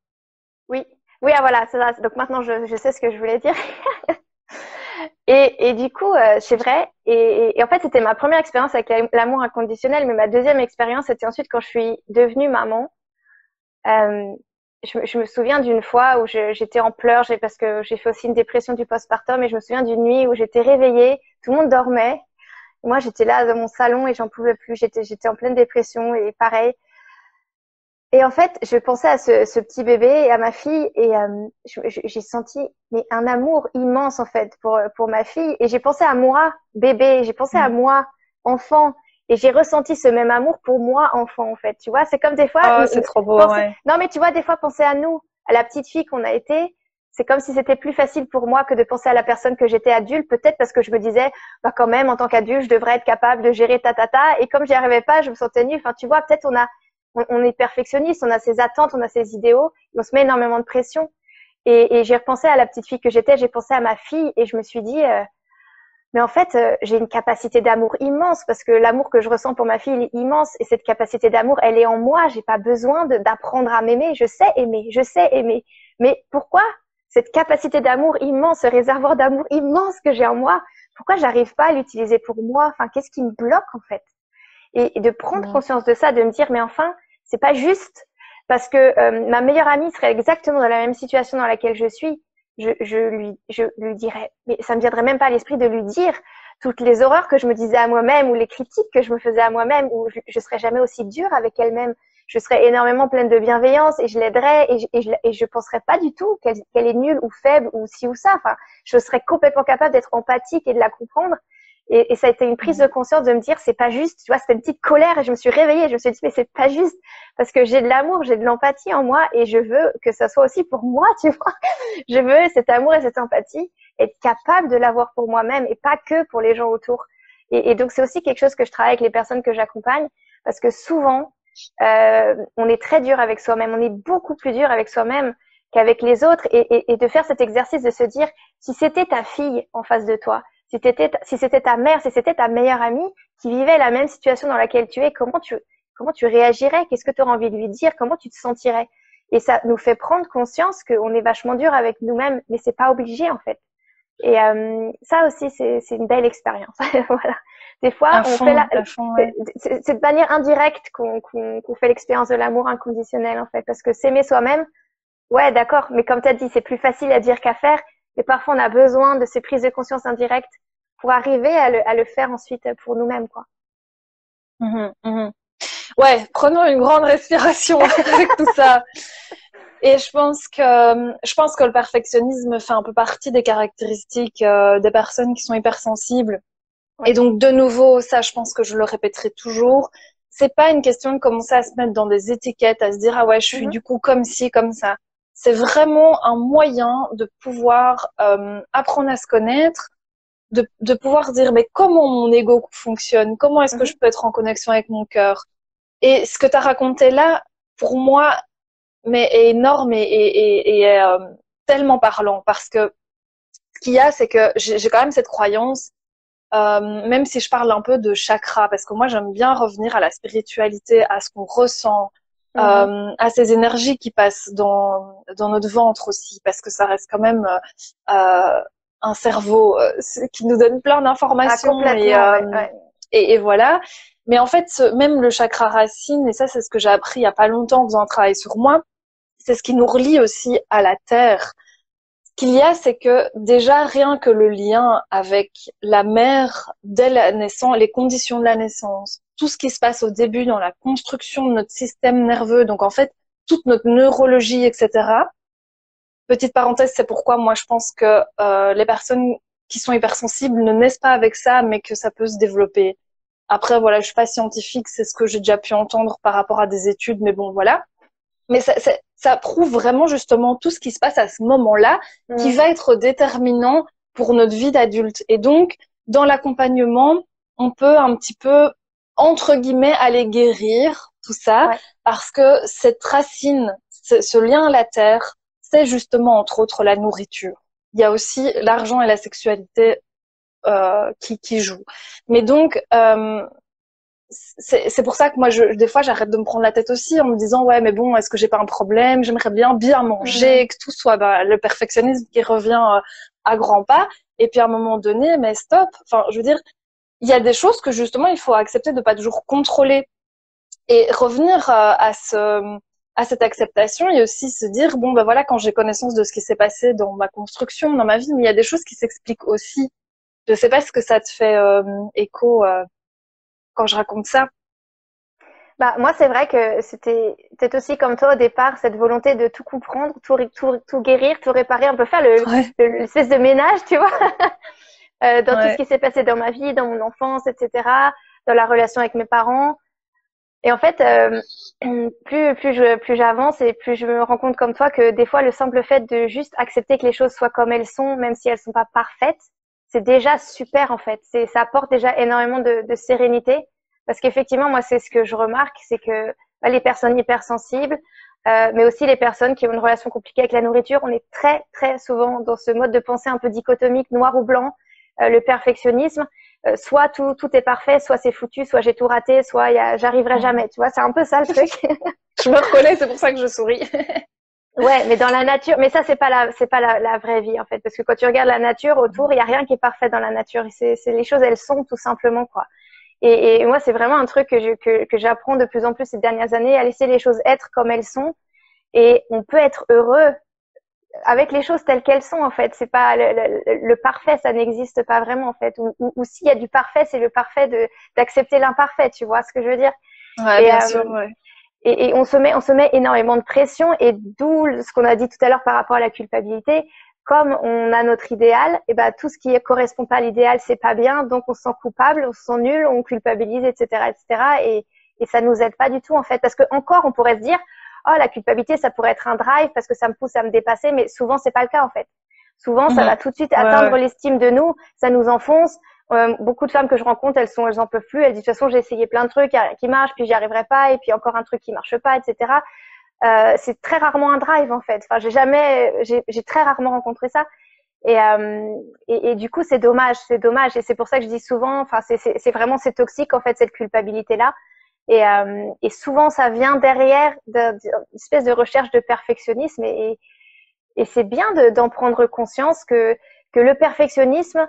Oui, oui, ah voilà, c'est ça. Donc maintenant, je sais ce que je voulais dire. Et du coup, c'est vrai. Et en fait, c'était ma première expérience avec l'amour inconditionnel, mais ma deuxième expérience, c'était ensuite quand je suis devenue maman. Euh, je me souviens d'une fois où j'étais en pleurs, parce que j'ai fait aussi une dépression du postpartum, et je me souviens d'une nuit où j'étais réveillée, tout le monde dormait. Moi, j'étais là dans mon salon et j'en pouvais plus. J'étais en pleine dépression et pareil. Et en fait, je pensais à ce petit bébé et à ma fille et j'ai senti mais un amour immense en fait pour ma fille et j'ai pensé à moi bébé, j'ai pensé à moi enfant et j'ai ressenti ce même amour pour moi enfant en fait. Tu vois, c'est comme des fois Oh, c'est trop beau, ouais. non mais tu vois des fois penser à nous, à la petite fille qu'on a été, c'est comme si c'était plus facile pour moi que de penser à la personne que j'étais adulte, peut-être parce que je me disais bah quand même en tant qu'adulte, je devrais être capable de gérer et comme j'y arrivais pas, je me sentais nulle. Enfin, tu vois, peut-être on est perfectionniste, on a ses attentes, on a ses idéaux, on se met énormément de pression. Et j'ai repensé à la petite fille que j'étais, j'ai pensé à ma fille et je me suis dit, mais en fait, j'ai une capacité d'amour immense parce que l'amour que je ressens pour ma fille il est immense et cette capacité d'amour, elle est en moi. J'ai pas besoin d'apprendre à m'aimer. Je sais aimer, je sais aimer. Mais pourquoi cette capacité d'amour immense, ce réservoir d'amour immense que j'ai en moi, pourquoi j'arrive pas à l'utiliser pour moi? Enfin, qu'est-ce qui me bloque en fait? Et de prendre conscience de ça, de me dire mais enfin c'est pas juste parce que ma meilleure amie serait exactement dans la même situation dans laquelle je suis, je lui dirais, mais ça me viendrait même pas à l'esprit de lui dire toutes les horreurs que je me disais à moi-même ou les critiques que je me faisais à moi-même, ou je serais jamais aussi dure avec elle-même. Je serais énormément pleine de bienveillance et je l'aiderais et je penserais pas du tout qu'elle est nulle ou faible ou ci ou ça. Enfin, je serais complètement capable d'être empathique et de la comprendre. Et ça a été une prise de conscience de me dire c'est pas juste, tu vois, c'était une petite colère et je me suis réveillée, je me suis dit mais c'est pas juste parce que j'ai de l'amour, j'ai de l'empathie en moi et je veux que ça soit aussi pour moi, tu vois. Je veux cet amour et cette empathie être capable de l'avoir pour moi-même et pas que pour les gens autour. Et donc c'est aussi quelque chose que je travaille avec les personnes que j'accompagne parce que souvent on est très dur avec soi-même, on est beaucoup plus dur avec soi-même qu'avec les autres et de faire cet exercice de se dire si c'était ta fille en face de toi, si c'était ta mère, si c'était ta meilleure amie qui vivait la même situation dans laquelle tu es, comment tu réagirais? Qu'est-ce que tu aurais envie de lui dire? Comment tu te sentirais? Et ça nous fait prendre conscience qu'on est vachement dur avec nous-mêmes, mais c'est pas obligé en fait. Et ça aussi, c'est une belle expérience. Voilà. Des fois, Ouais. c'est de manière indirecte qu'on fait l'expérience de l'amour inconditionnel en fait, parce que s'aimer soi-même, ouais, d'accord, mais comme tu as dit, c'est plus facile à dire qu'à faire. Et parfois, on a besoin de ces prises de conscience indirectes pour arriver à le faire ensuite pour nous-mêmes, quoi. Ouais, prenons une grande respiration avec tout ça. Et je pense que le perfectionnisme fait un peu partie des caractéristiques des personnes qui sont hypersensibles. Ouais. Et donc, de nouveau, ça, je pense que je le répéterai toujours. C'est pas une question de commencer à se mettre dans des étiquettes, à se dire, ah ouais, je suis du coup comme ci, comme ça. C'est vraiment un moyen de pouvoir apprendre à se connaître, de pouvoir dire, mais comment mon ego fonctionne? Comment est-ce que je peux être en connexion avec mon cœur? Et ce que tu as raconté là, pour moi, mais est énorme et tellement parlant parce que ce qu'il y a, c'est que j'ai quand même cette croyance, même si je parle un peu de chakra, parce que moi j'aime bien revenir à la spiritualité, à ce qu'on ressent, à ces énergies qui passent dans notre ventre aussi, parce que ça reste quand même un cerveau qui nous donne plein d'informations et voilà. Mais en fait, même le chakra racine, et ça c'est ce que j'ai appris il y a pas longtemps en faisant un travail sur moi, c'est ce qui nous relie aussi à la terre. Ce qu'il y a, c'est que déjà rien que le lien avec la mère dès la naissance, les conditions de la naissance, tout ce qui se passe au début dans la construction de notre système nerveux. Donc en fait, toute notre neurologie, etc. Petite parenthèse, c'est pourquoi moi je pense que les personnes qui sont hypersensibles ne naissent pas avec ça, mais que ça peut se développer. Après, voilà, je suis pas scientifique, c'est ce que j'ai déjà pu entendre par rapport à des études, mais bon, voilà. Mais ça prouve vraiment justement tout ce qui se passe à ce moment-là, qui va être déterminant pour notre vie d'adulte. Et donc, dans l'accompagnement, on peut un petit peu, entre guillemets, aller guérir tout ça, parce que cette racine, ce lien à la terre, c'est justement, entre autres, la nourriture. Il y a aussi l'argent et la sexualité qui jouent. Mais donc, c'est pour ça que moi, des fois, j'arrête de me prendre la tête aussi en me disant, ouais, mais bon, est-ce que j'ai pas un problème? J'aimerais bien manger, que tout soit le perfectionnisme qui revient à grands pas. Et puis à un moment donné, mais stop. Enfin, je veux dire, il y a des choses que justement, il faut accepter de pas toujours contrôler et revenir à cette acceptation et aussi se dire, bon, ben voilà, quand j'ai connaissance de ce qui s'est passé dans ma construction, dans ma vie, mais il y a des choses qui s'expliquent aussi. Je sais pas ce que ça te fait écho quand je raconte ça. Bah, moi, c'est vrai que c'était peut-être aussi comme toi au départ, cette volonté de tout comprendre, tout guérir, tout réparer. On peut faire l'espèce de ménage, tu vois, dans tout ce qui s'est passé dans ma vie, dans mon enfance, etc., dans la relation avec mes parents. Et en fait, plus j'avance et plus je me rends compte comme toi que des fois, le simple fait de juste accepter que les choses soient comme elles sont, même si elles sont pas parfaites, c'est déjà super en fait. Ça apporte déjà énormément de sérénité. Parce qu'effectivement, moi, c'est ce que je remarque, c'est que les personnes hypersensibles, mais aussi les personnes qui ont une relation compliquée avec la nourriture, on est très, très souvent dans ce mode de pensée un peu dichotomique, noir ou blanc, le perfectionnisme. Soit tout est parfait, soit c'est foutu, soit j'ai tout raté, soit j'arriverai jamais. Tu vois, c'est un peu ça le truc. Je me reconnais, c'est pour ça que je souris. Ouais, mais dans la nature, mais ça c'est pas la vraie vie en fait, parce que quand tu regardes la nature autour, il y a rien qui est parfait dans la nature. C'est les choses, elles sont tout simplement quoi. Et moi, c'est vraiment un truc que j'apprends de plus en plus ces dernières années, à laisser les choses être comme elles sont. Et on peut être heureux avec les choses telles qu'elles sont, en fait. C'est pas le parfait, ça n'existe pas vraiment, en fait. Ou s'il y a du parfait, c'est le parfait d'accepter l'imparfait, tu vois ce que je veux dire? Ouais, bien sûr, ouais. Et on se met énormément de pression, et d'où ce qu'on a dit tout à l'heure par rapport à la culpabilité. Comme on a notre idéal, et ben tout ce qui correspond pas à l'idéal, c'est pas bien, donc on se sent coupable, on se sent nul, on culpabilise, etc., etc. Et ça nous aide pas du tout en fait, parce que encore on pourrait se dire, oh la culpabilité, ça pourrait être un drive parce que ça me pousse à me dépasser, mais souvent c'est pas le cas en fait. Souvent ça va tout de suite atteindre l'estime de nous, ça nous enfonce. Beaucoup de femmes que je rencontre, elles en peuvent plus. Elles disent de toute façon j'ai essayé plein de trucs qui marchent, puis j'y arriverai pas, et puis encore un truc qui marche pas, etc. C'est très rarement un drive en fait. Enfin, j'ai très rarement rencontré ça. Et du coup, c'est dommage. Et c'est pour ça que je dis souvent, enfin, c'est toxique en fait cette culpabilité là. Et souvent, ça vient derrière d'une espèce de recherche de perfectionnisme. Et c'est bien d'en prendre conscience que le perfectionnisme,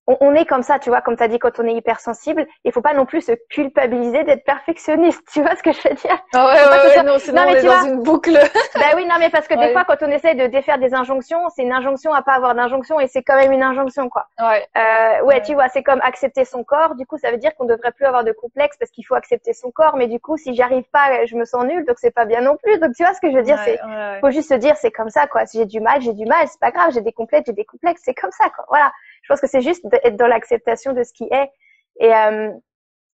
on est comme ça, tu vois, comme tu as dit, quand on est hypersensible, il faut pas non plus se culpabiliser d'être perfectionniste, tu vois ce que je veux dire? Ouais, non, sinon on est dans une boucle. Bah oui, non, mais parce que des fois, quand on essaie de défaire des injonctions, c'est une injonction à pas avoir d'injonction et c'est quand même une injonction, quoi. Ouais, tu vois, c'est comme accepter son corps, du coup, ça veut dire qu'on devrait plus avoir de complexe parce qu'il faut accepter son corps, mais du coup, si j'y arrive pas, je me sens nulle, donc c'est pas bien non plus. Donc tu vois ce que je veux dire, faut juste se dire, c'est comme ça, quoi. Si j'ai du mal, c'est pas grave, j'ai des complexes, c'est comme ça, quoi. Voilà. Je pense que c'est juste d'être dans l'acceptation de ce qui est. Et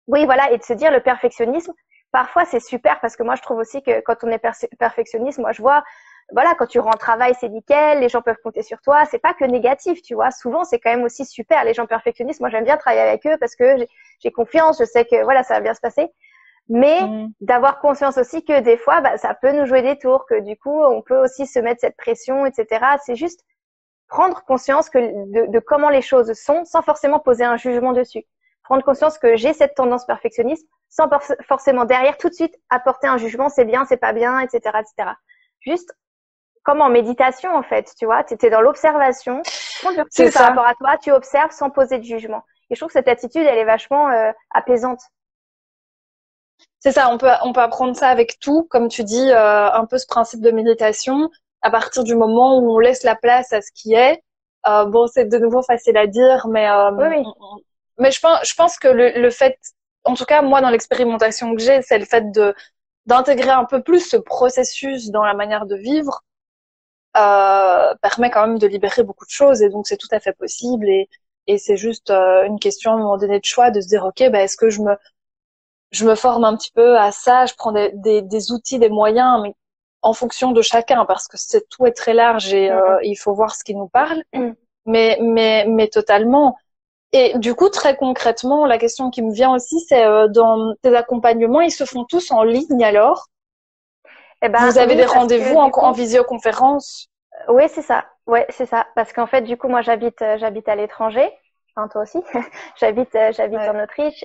oui, voilà, et de se dire le perfectionnisme, parfois c'est super parce que moi je trouve aussi que quand on est perfectionniste, moi je vois, voilà, quand tu rends travail, c'est nickel, les gens peuvent compter sur toi, c'est pas que négatif, tu vois. Souvent c'est quand même aussi super, les gens perfectionnistes, moi j'aime bien travailler avec eux parce que j'ai confiance, je sais que voilà, ça va bien se passer. Mais d'avoir conscience aussi que des fois, bah, ça peut nous jouer des tours, que du coup on peut aussi se mettre cette pression, etc. C'est juste prendre conscience de comment les choses sont sans forcément poser un jugement dessus. Prendre conscience que j'ai cette tendance perfectionniste sans forcément derrière tout de suite apporter un jugement, c'est bien, c'est pas bien, etc., etc. Juste comme en méditation en fait, tu vois, tu étais dans l'observation, prends du recul par rapport à toi, tu observes sans poser de jugement. Et je trouve que cette attitude, elle est vachement apaisante. C'est ça, on peut apprendre ça avec tout, comme tu dis, un peu ce principe de méditation. À partir du moment où on laisse la place à ce qui est, bon, c'est de nouveau facile à dire, mais oui. Mais je pense que le fait, en tout cas moi dans l'expérimentation que j'ai, c'est le fait d'intégrer un peu plus ce processus dans la manière de vivre permet quand même de libérer beaucoup de choses, et donc c'est tout à fait possible, et c'est juste une question à un moment donné de choix, de se dire ok, ben est-ce que je me forme un petit peu à ça, je prends des outils, des moyens, mais en fonction de chacun, parce que tout est très large, et il faut voir ce qui nous parle, mais totalement. Et du coup, très concrètement, la question qui me vient aussi, c'est dans tes accompagnements, ils se font tous en ligne alors? Eh ben, Vous avez oui, des parce rendez-vous que du en coup, visioconférence? oui, c'est ça. Ouais, c'est ça. Parce qu'en fait, du coup, moi, j'habite à l'étranger. Enfin, toi aussi. J'habite Ouais. en Autriche.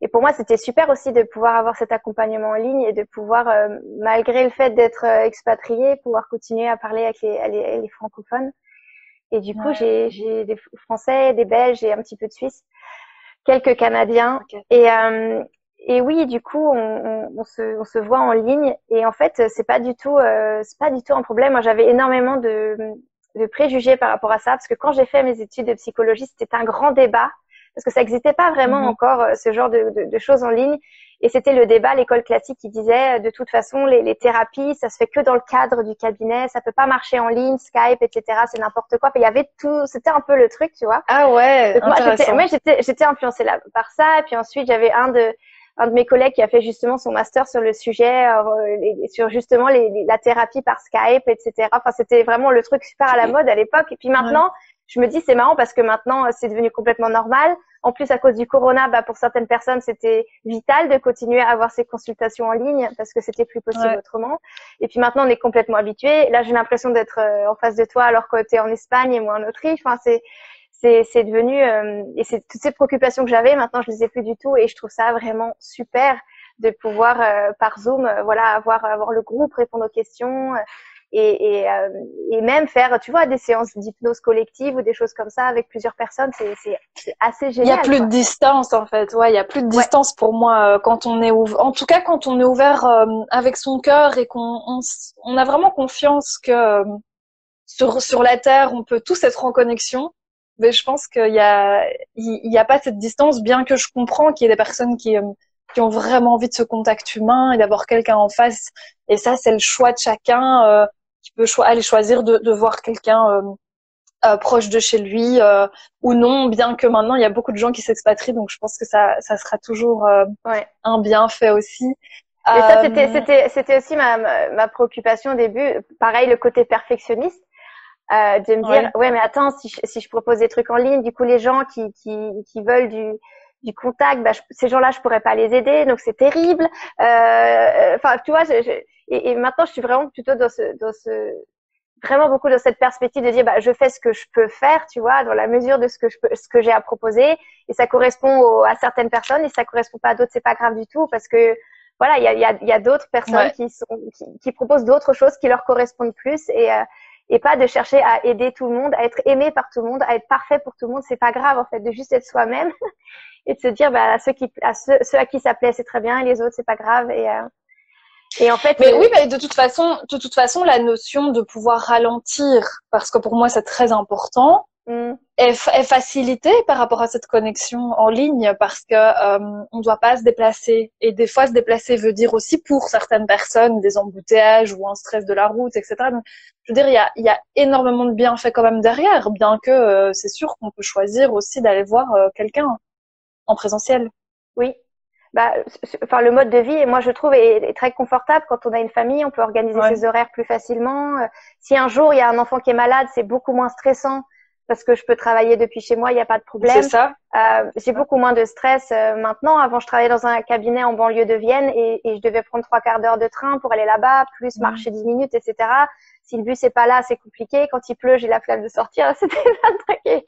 Et pour moi, c'était super aussi de pouvoir avoir cet accompagnement en ligne et de pouvoir, malgré le fait d'être expatrié, pouvoir continuer à parler avec les francophones. Et du coup, Ouais, j'ai des Français, des Belges et un petit peu de Suisse, quelques Canadiens. ok. Et oui, du coup, on se voit en ligne. Et en fait, c'est pas du tout un problème. Moi, j'avais énormément de préjugés par rapport à ça, parce que quand j'ai fait mes études de psychologie, c'était un grand débat, parce que ça n'existait pas vraiment Mhm. encore, ce genre de choses en ligne. Et c'était le débat à l'école classique qui disait, de toute façon, les thérapies, ça se fait que dans le cadre du cabinet, ça peut pas marcher en ligne, Skype, etc. C'est n'importe quoi. Il y avait tout, c'était un peu le truc, tu vois. Ah ouais, Donc intéressant. j'étais influencée là, par ça. Et puis ensuite, j'avais un de mes collègues qui a fait justement son master sur le sujet, sur justement la thérapie par Skype, etc. Enfin, c'était vraiment le truc super à la mode à l'époque. Et puis Ouais. maintenant, je me dis c'est marrant parce que maintenant c'est devenu complètement normal. En plus, à cause du corona, bah, pour certaines personnes, c'était vital de continuer à avoir ces consultations en ligne parce que c'était plus possible Ouais. autrement. Et puis maintenant, on est complètement habitué. Là, j'ai l'impression d'être en face de toi alors que tu es en Espagne et moi en Autriche. Enfin, c'est devenu et c'est toutes ces préoccupations que j'avais maintenant je les ai plus du tout et je trouve ça vraiment super de pouvoir par Zoom voilà avoir le groupe répondre aux questions et même faire tu vois des séances d'hypnose collective ou des choses comme ça avec plusieurs personnes c'est assez Il y a génial plus de quoi. distance en fait. Ouais, il y a plus de Ouais, distance pour moi quand on est en tout cas quand on est ouvert avec son cœur, et on a vraiment confiance que sur la Terre, on peut tous être en connexion. Mais je pense qu'il y a pas cette distance, bien que je comprends qu'il y ait des personnes qui ont vraiment envie de ce contact humain et d'avoir quelqu'un en face. Et ça, c'est le choix de chacun qui peut aller choisir de voir quelqu'un proche de chez lui ou non, bien que maintenant il y a beaucoup de gens qui s'expatrient, donc je pense que ça sera toujours ouais. un bienfait aussi. Et ça Euh, c'était aussi ma préoccupation au début, pareil le côté perfectionniste. De me dire oui, ouais mais attends si je propose des trucs en ligne du coup les gens qui veulent du contact bah, ces gens-là je pourrais pas les aider donc c'est terrible enfin tu vois et maintenant je suis vraiment plutôt dans ce vraiment beaucoup dans cette perspective de dire bah je fais ce que je peux faire tu vois dans la mesure de ce que j'ai à proposer et ça correspond à certaines personnes et ça correspond pas à d'autres c'est pas grave du tout parce que voilà il y a d'autres personnes ouais, qui proposent d'autres choses qui leur correspondent plus et pas de chercher à aider tout le monde, à être aimé par tout le monde, à être parfait pour tout le monde. C'est pas grave, en fait, de juste être soi-même et de se dire, bah, ceux à qui ça plaît, c'est très bien, et les autres, c'est pas grave. Et en fait, mais oui, mais de toute façon, la notion de pouvoir ralentir, parce que pour moi c'est très important, mm, est facilitée par rapport à cette connexion en ligne, parce que on doit pas se déplacer, et des fois se déplacer veut dire aussi pour certaines personnes des embouteillages ou un stress de la route, etc. Donc, je veux dire, il y a énormément de bienfaits quand même derrière, bien que c'est sûr qu'on peut choisir aussi d'aller voir quelqu'un en présentiel. oui. Bah, enfin, le mode de vie, moi, je trouve, est très confortable quand on a une famille. On peut organiser Ouais, ses horaires plus facilement. Si un jour il y a un enfant qui est malade, c'est beaucoup moins stressant parce que je peux travailler depuis chez moi, il n'y a pas de c'est problème. ça. J'ai beaucoup moins de stress maintenant. Avant, je travaillais dans un cabinet en banlieue de Vienne et je devais prendre 3 quarts d'heure de train pour aller là-bas, plus Mm. marcher 10 minutes, etc. Si le bus est pas là, c'est compliqué. Quand il pleut, j'ai la flemme de sortir. C'était un truc.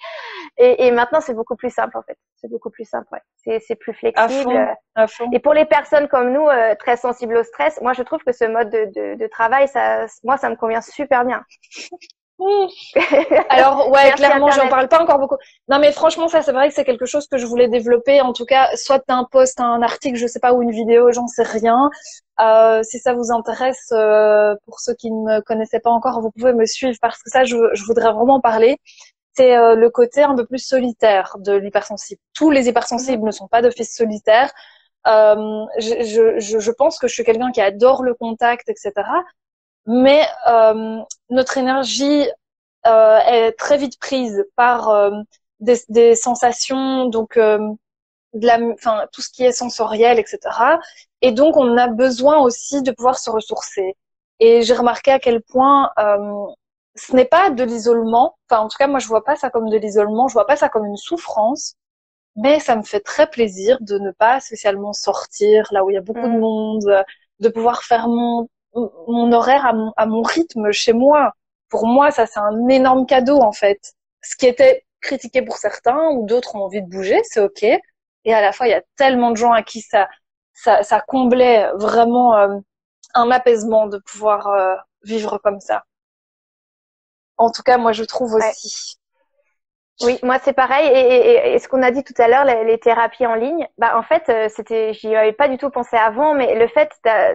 Et maintenant, c'est beaucoup plus simple en fait. C'est beaucoup plus simple. Ouais. C'est plus À flexible. fond, à fond. Et pour les personnes comme nous, très sensibles au stress, moi, je trouve que ce mode de travail, moi, ça me convient super bien. Mm. Alors ouais, Merci clairement, j'en Internet. parle pas encore beaucoup. Non, mais franchement, ça, c'est vrai que c'est quelque chose que je voulais développer. En tout cas, soit un post, un article, je sais pas, ou une vidéo, j'en sais rien. Si ça vous intéresse, pour ceux qui ne me connaissaient pas encore, vous pouvez me suivre, parce que ça, je voudrais vraiment parler. C'est le côté un peu plus solitaire de l'hypersensible. Tous les Mhm. hypersensibles ne sont pas d'office solitaires. Je pense que je suis quelqu'un qui adore le contact, etc. Mais notre énergie est très vite prise par des sensations, donc enfin tout ce qui est sensoriel, etc. Et donc on a besoin aussi de pouvoir se ressourcer. Et j'ai remarqué à quel point ce n'est pas de l'isolement. Enfin en tout cas moi je vois pas ça comme de l'isolement, je vois pas ça comme une souffrance. Mais ça me fait très plaisir de ne pas spécialement sortir là où il y a beaucoup de Mm. monde, de pouvoir faire mon horaire à mon rythme chez moi. Pour moi, ça, c'est un énorme cadeau, en fait. Ce qui était critiqué pour certains ou d'autres ont envie de bouger, c'est OK. Et à la fois, il y a tellement de gens à qui ça comblait vraiment un apaisement de pouvoir vivre comme ça. En tout cas, moi, je trouve Ouais. aussi. Oui, moi c'est pareil. Et ce qu'on a dit tout à l'heure, les thérapies en ligne, bah en fait, j'y avais pas du tout pensé avant, mais le fait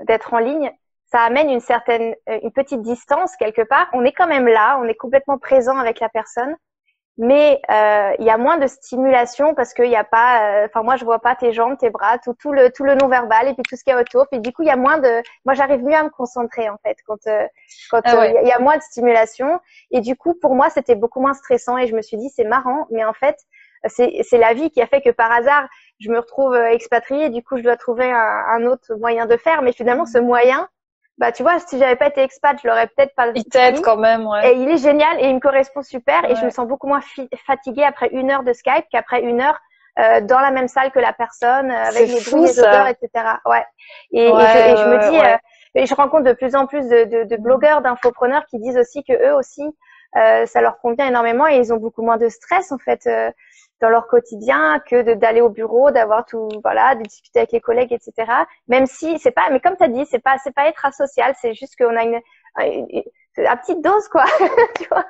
d'être en ligne, ça amène une petite distance quelque part. On est quand même là, on est complètement présent avec la personne, mais il y a moins de stimulation parce qu'il y a pas, enfin moi je vois pas tes jambes, tes bras, tout le non verbal et puis tout ce qu'il y a autour. Puis du coup il y a moins de, moi j'arrive mieux à me concentrer en fait quand Ah ouais. il y a moins de stimulation et du coup pour moi c'était beaucoup moins stressant et je me suis dit c'est marrant, mais en fait c'est la vie qui a fait que par hasard je me retrouve expatriée et du coup je dois trouver un autre moyen de faire, mais finalement ce moyen, bah tu vois, si j'avais pas été expat je l'aurais peut-être pas Il t'aide pris. quand même, ouais. Et il est génial et il me correspond super et je me Ouais. sens beaucoup moins fatiguée après 1 heure de Skype qu'après 1 heure dans la même salle que la personne avec C'est les bruits, fou, les odeurs, ça. etc. Ouais. Ouais, Je me ouais, dis, ouais. et je rencontre de plus en plus de Mm. blogueurs, d'infopreneurs qui disent aussi que eux aussi, ça leur convient énormément et ils ont beaucoup moins de stress en fait dans leur quotidien que d'aller au bureau, d'avoir tout, voilà, de discuter avec les collègues, etc. Même si c'est pas, mais comme tu as dit, c'est pas être asocial, c'est juste qu'on a à petite dose quoi. Tu vois,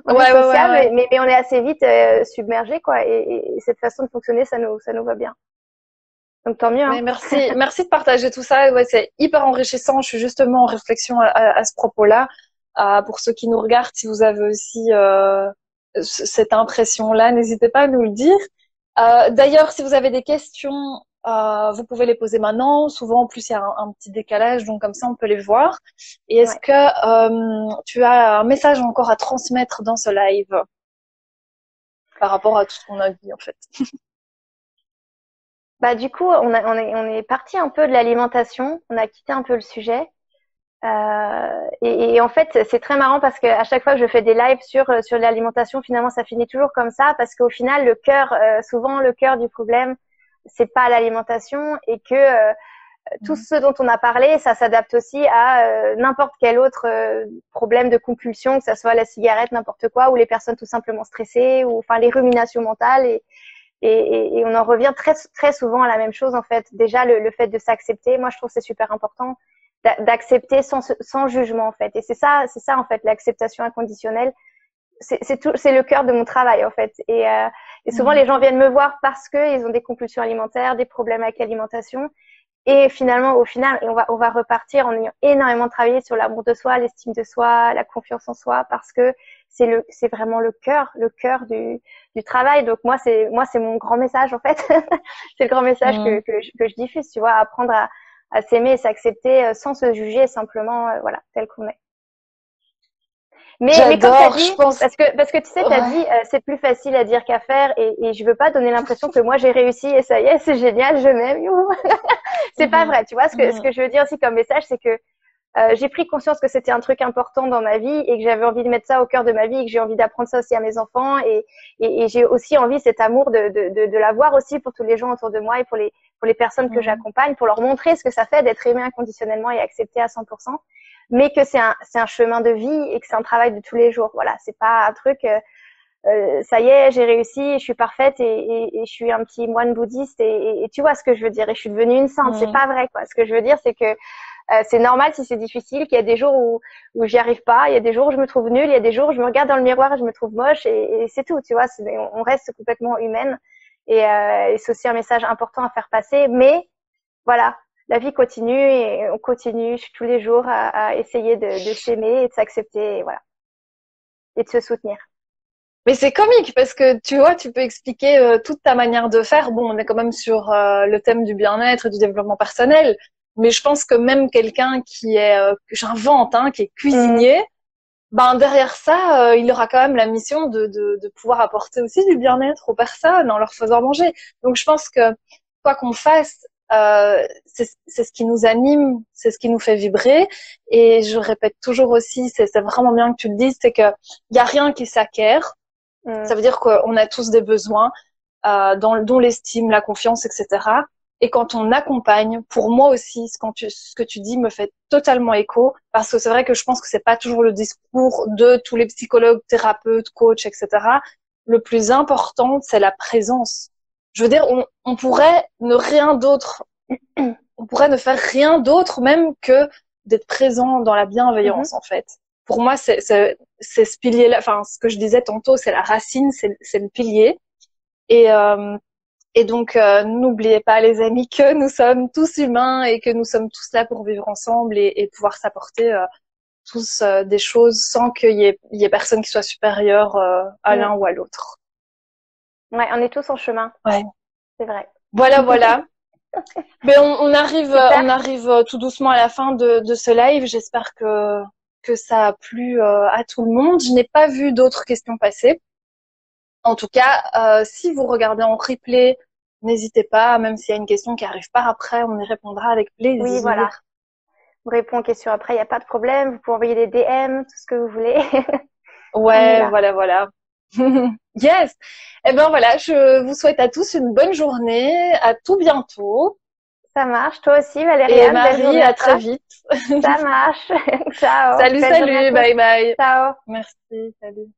on est Ouais, ouais, ouais, social, ouais. mais on est assez vite submergé quoi. Et cette façon de fonctionner, ça nous va bien. Donc tant mieux. Mais Hein. merci de partager tout ça. Ouais, c'est hyper enrichissant. Je suis justement en réflexion à ce propos-là. Pour ceux qui nous regardent, si vous avez aussi cette impression-là, n'hésitez pas à nous le dire. D'ailleurs, si vous avez des questions, vous pouvez les poser maintenant. Souvent, en plus, il y a un petit décalage, donc comme ça, on peut les voir. Et est-ce Ouais. que tu as un message encore à transmettre dans ce live par rapport à tout ce qu'on a dit, en fait? Bah du coup, on est parti un peu de l'alimentation. On a quitté un peu le sujet. Et en fait, c'est très marrant parce que à chaque fois que je fais des lives sur l'alimentation, finalement, ça finit toujours comme ça parce qu'au final, le cœur, souvent le cœur du problème, c'est pas l'alimentation et que tout ce dont on a parlé, ça s'adapte aussi à n'importe quel autre problème de compulsion, que ça soit la cigarette, n'importe quoi, ou les personnes tout simplement stressées, ou enfin les ruminations mentales. Et on en revient très souvent à la même chose en fait. Déjà le fait de s'accepter, moi je trouve que c'est super important d'accepter sans jugement en fait. Et c'est ça en fait l'acceptation inconditionnelle. C'est le cœur de mon travail en fait. Et souvent Mhm. les gens viennent me voir parce que ils ont des compulsions alimentaires, des problèmes avec l'alimentation. Et finalement, au final, on va repartir en ayant énormément travaillé sur l'amour de soi, l'estime de soi, la confiance en soi, parce que c'est vraiment le cœur du travail. Donc moi, c'est mon grand message, en fait. C'est le grand message Mhm. que je diffuse, tu vois, apprendre à s'aimer et s'accepter sans se juger, simplement, voilà, tel qu'on est. Mais comme tu as J'adore, je dit, pense. parce que tu sais, tu as Ouais. dit, c'est plus facile à dire qu'à faire, et je veux pas donner l'impression que moi j'ai réussi et ça y est, c'est génial, je m'aime, youhou. C'est pas Mhm. vrai, tu vois. Ce Mhm. que je veux dire aussi comme message, c'est que j'ai pris conscience que c'était un truc important dans ma vie et que j'avais envie de mettre ça au cœur de ma vie et que j'ai envie d'apprendre ça aussi à mes enfants et j'ai aussi envie cet amour de l'avoir aussi pour tous les gens autour de moi et pour les personnes que Mhm. j'accompagne, pour leur montrer ce que ça fait d'être aimé inconditionnellement et accepté à 100%, mais que c'est un chemin de vie et que c'est un travail de tous les jours. Voilà, c'est pas un truc ça y est, j'ai réussi, je suis parfaite et je suis un petit moine bouddhiste et tu vois ce que je veux dire. Et je suis devenue une sainte. C'est Mhm. pas vrai, quoi. Ce que je veux dire, c'est que c'est normal si c'est difficile, qu'il y a des jours où j'y arrive pas, il y a des jours où je me trouve nulle, il y a des jours où je me regarde dans le miroir et je me trouve moche et c'est tout, tu vois. On reste complètement humaine et c'est aussi un message important à faire passer. Mais voilà, la vie continue et on continue tous les jours à essayer de s'aimer et de s'accepter et voilà et de se soutenir. Mais c'est comique parce que tu vois, tu peux expliquer toute ta manière de faire. Bon, on est quand même sur le thème du bien-être et du développement personnel, mais je pense que même quelqu'un qui est, que j'invente, hein, qui est Mm. cuisinier, ben derrière ça, il aura quand même la mission de pouvoir apporter aussi du bien-être aux personnes en leur faisant manger. Donc je pense que quoi qu'on fasse, c'est ce qui nous anime, c'est ce qui nous fait vibrer. Et je répète toujours aussi, c'est vraiment bien que tu le dises, c'est que il y a rien qui s'acquiert. Mm. Ça veut dire qu'on a tous des besoins, dont l'estime, la confiance, etc. Et quand on accompagne, pour moi aussi, ce que tu dis me fait totalement écho, parce que c'est vrai que je pense que c'est pas toujours le discours de tous les psychologues, thérapeutes, coachs, etc. Le plus important, c'est la présence. Je veux dire, on pourrait ne rien d'autre, on pourrait ne faire rien d'autre même que d'être présent dans la Mhm. bienveillance, en fait. Pour moi, c'est ce pilier-là, enfin, ce que je disais tantôt, c'est la racine, c'est le pilier. Et, euh, et donc, n'oubliez pas, les amis, que nous sommes tous humains et que nous sommes tous là pour vivre ensemble et pouvoir s'apporter tous des choses sans qu'il y ait personne qui soit supérieur à Mm. l'un ou à l'autre. Ouais, on est tous en chemin, Ouais. c'est vrai. Voilà, voilà. Mais on Super. arrive tout doucement à la fin de ce live. J'espère que ça a plu à tout le monde. Je n'ai pas vu d'autres questions passer. En tout cas, si vous regardez en replay, n'hésitez pas, même s'il y a une question qui arrive pas après, on y répondra avec Oui, voilà. plaisir. Vous répondez aux questions après, il n'y a pas de problème. Vous pouvez envoyer des DM, tout ce que vous voulez. On est Ouais, là. voilà, voilà. Yes. Eh ben voilà, je vous souhaite à tous une bonne journée, à tout bientôt. Ça marche. Toi aussi, Et Valériane, belle Marie, journée à à très toi. vite. Ça marche. Ciao. Salut, Belle journée à salut, tous. bye bye. Ciao. Merci, salut.